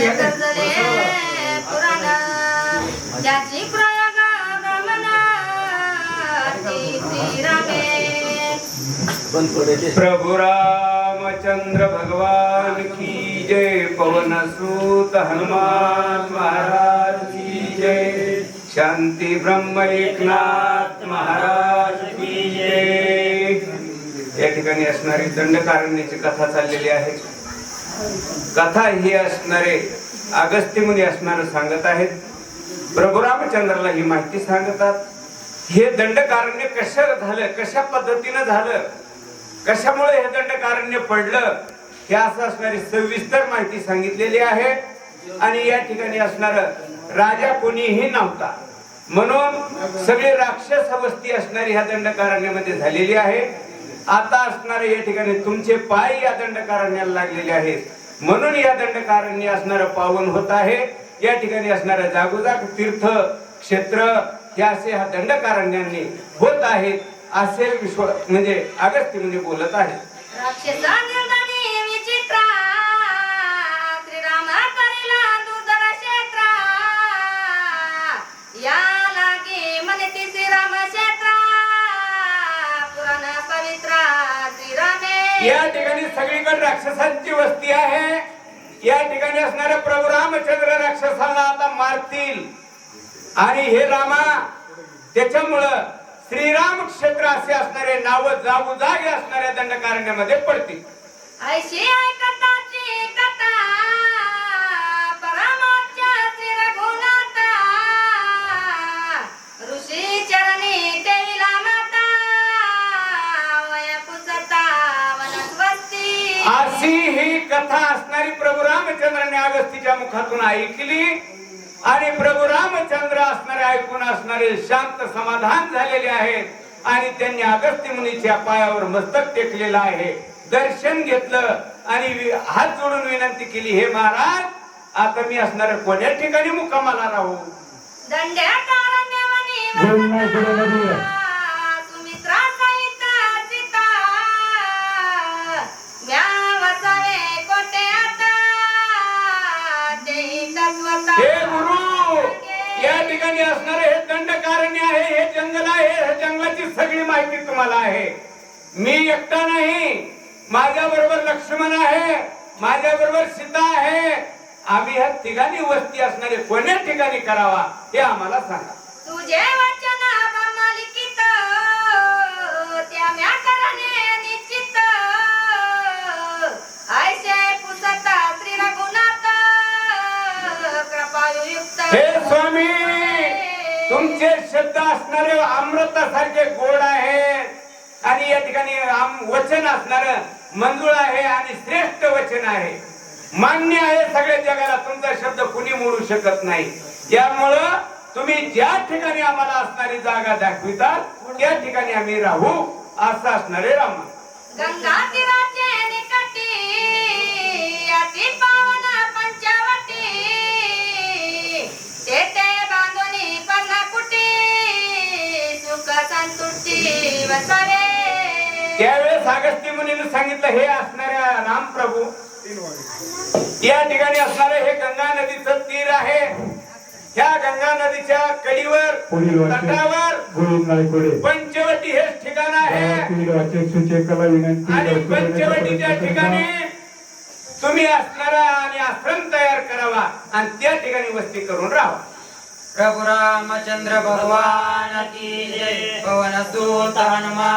गरजले पुराण ज्याची प्रयोग गमनाची श्रीरामे प्रभु रामचंद्र भगवान की जय। पवन सूत हनुमान महाराज की जय। शांती ब्रह्म एकनाथ महाराज की जय। या ठिकाणी असणारी दंडकारण्याची कथा चाललेली आहे। कथा ही असणारे अगस्त्य मुनी असणार सांगत आहेत। प्रभु रामचंद्राला ही माहिती सांगतात। हे दंडकारण्य कसं झालं, कशा पद्धतीने झालं, कशामुळे हे दंडकारण्य पडलं, हे असं असणारी सविस्तर माहिती सांगितलेली आहे। आणि या ठिकाणी असणार राजा कोणीही नव्हता, म्हणून सगळे राक्षस वस्ती असणारी ह्या दंडकारण्यामध्ये झालेली आहे। आता असणारे या ठिकाणी तुमचे पाय या दंडकारण्याला लागलेले आहेत, म्हणून या दंडकारण्य असणारं पावन होत आहे। या ठिकाणी असणारं जागोजाग तीर्थ क्षेत्र हे असे ह्या दंडकारण्यांनी होत आहेत, असे म्हणजे अगस्त्य मुनी बोलत आहेत। श्रीराम करिला दुर्धर क्षेत्र या लागे म्हणते श्रीराम क्षेत्र पुराण पवित्र श्रीरामे। या ठिकाणी सगळीकडे राक्षसांची वस्ती आहे। या ठिकाणी असणारे प्रभू रामचंद्र राक्षसांना आता मारतील आणि हे रामा त्याच्यामुळं श्रीराम क्षेत्र असे असणारे नाव जागोजागी असणाऱ्या दंडकारण्यामध्ये पडतील। ऐशी ऐकताची कथा परमाच्या रघुनाथ ऋषी चरणी देवीला माता वय पुसता वनस्वस्ती। अशी ही कथा असणारी प्रभू रामचंद्राने अगस्तीच्या मुखातून ऐकली आणि प्रभू रामचंद्र असणारे ऐकून असणारे शांत समाधान झालेले आहेत आणि त्यांनी अगस्त्य मुनीच्या पायावर मस्तक टेकलेलं आहे, दर्शन घेतलं आणि हात जोडून विनंती केली, हे महाराज आता मी असणाऱ्या कोण्या ठिकाणी मुक्कामाला राहू? सुमित्रा सहित सीता म्यावसावे कोट्यात हे गुरु, या ठिकाणी असणारे हे दंडकारण्य आहे, हे जंगल आहे, हे जंगलाची सगळी माहिती तुम्हाला आहे। मी एकटा नाही, माझ्या बरोबर लक्ष्मण आहे, माझ्या बरोबर सीता आहे। आम्ही ह्या ठिकाणी वस्ती असणारे कोण्या ठिकाणी करावा हे आम्हाला सांगा। तुझे वचन मालिकित त्या म्या करणे निश्चित ऐसे पुसता श्री रघुनाथ कृपायुक्त। हे स्वामी, तुमचे शब्द असणारे अमृतासारखे गोड आहेत आणि या ठिकाणी वचन असणार मंजूळ आहे आणि श्रेष्ठ वचन आहे, मान्य आहे सगळ्या जगाला। तुमचा शब्द कुणी मोडू शकत नाही। त्यामुळं तुम्ही ज्या ठिकाणी आम्हाला असणारी जागा दाखविता त्या ठिकाणी आम्ही राहू असं असणारे राम। गंगा तीराचे निकटी अति पावन पंचवटी तेथे बांधुनी पर्णकुटी सुख संतुष्टी वसावे। त्यावेळेस अगस्त्य मुनीने सांगितलं, हे असणाऱ्या राम प्रभू या ठिकाणी असणारे हे गंगा नदीचं तीर आहे। ह्या गंगा नदीच्या कडेवर तटावर पंचवटी हे ठिकाण आहे आणि पंचवटीच्या ठिकाणी तुम्ही असणारा आणि आश्रम तयार करावा आणि त्या ठिकाणी वस्ती करून राहावा। प्रभु रामचंद्र भगवान की जय। पवन सूत हनुमान।